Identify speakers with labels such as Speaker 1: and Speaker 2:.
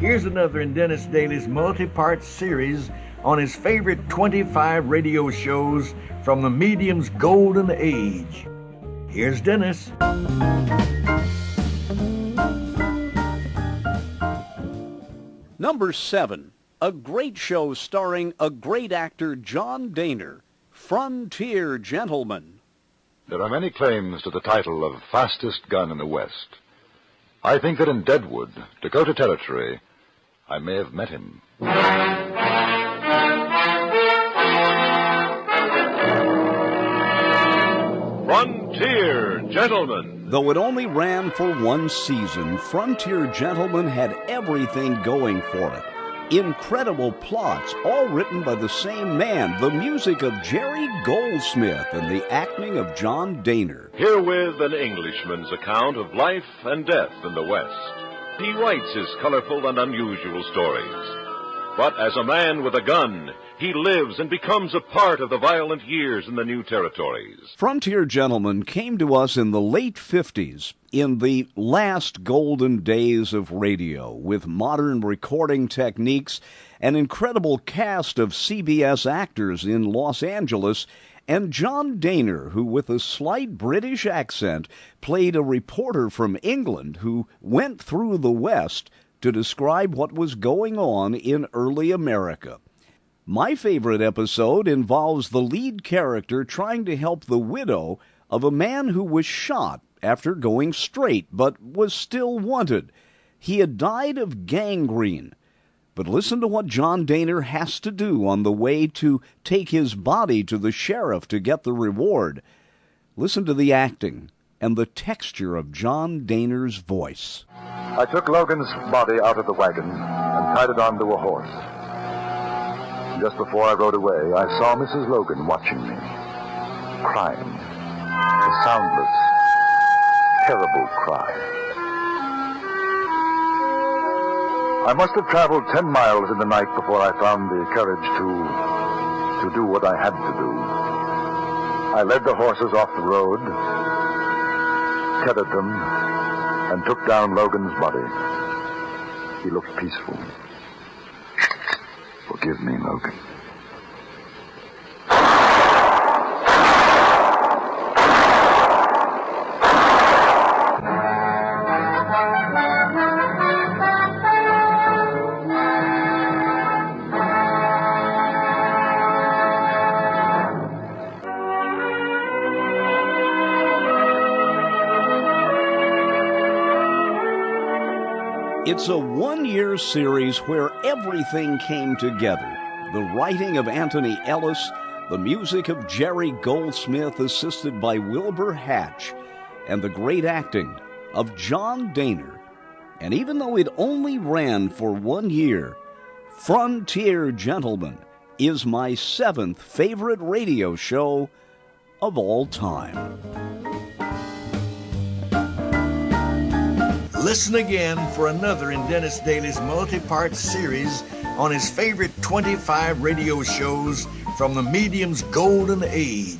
Speaker 1: Here's another in Dennis Daly's multi-part series on his favorite 25 radio shows from the medium's golden age. Here's Dennis.
Speaker 2: Number 7, a great show starring a great actor, John Dehner, Frontier Gentleman.
Speaker 3: There are many claims to the title of fastest gun in the West. I think that in Deadwood, Dakota Territory, I may have met him. Frontier Gentleman.
Speaker 2: Though it only ran for one season, Frontier Gentleman had everything going for it. Incredible plots, all written by the same man, the music of Jerry Goldsmith and the acting of John Dehner.
Speaker 4: Herewith an Englishman's account of life and death in the West. He writes his colorful and unusual stories. But as a man with a gun, he lives and becomes a part of the violent years in the new territories.
Speaker 2: Frontier Gentleman came to us in the late 50s, in the last golden days of radio, with modern recording techniques, an incredible cast of CBS actors in Los Angeles, and John Dehner, who with a slight British accent played a reporter from England who went through the West to describe what was going on in early America. My favorite episode involves the lead character trying to help the widow of a man who was shot after going straight but was still wanted. He had died of gangrene. But listen to what John Dehner has to do on the way to take his body to the sheriff to get the reward. Listen to the acting and the texture of John Dehner's voice.
Speaker 3: I took Logan's body out of the wagon and tied it onto a horse. Just before I rode away, I saw Mrs. Logan watching me, crying. A soundless, terrible cry. I must have traveled 10 miles in the night before I found the courage to do what I had to do. I led the horses off the road, tethered them, and took down Logan's body. He looked peaceful. Forgive me, Logan.
Speaker 2: It's a one-year series where everything came together. The writing of Anthony Ellis, the music of Jerry Goldsmith assisted by Wilbur Hatch, and the great acting of John Dehner. And even though it only ran for 1 year, Frontier Gentleman is my 7th favorite radio show of all time.
Speaker 1: Listen again for another in Dennis Daly's multi-part series on his favorite 25 radio shows from the medium's golden age.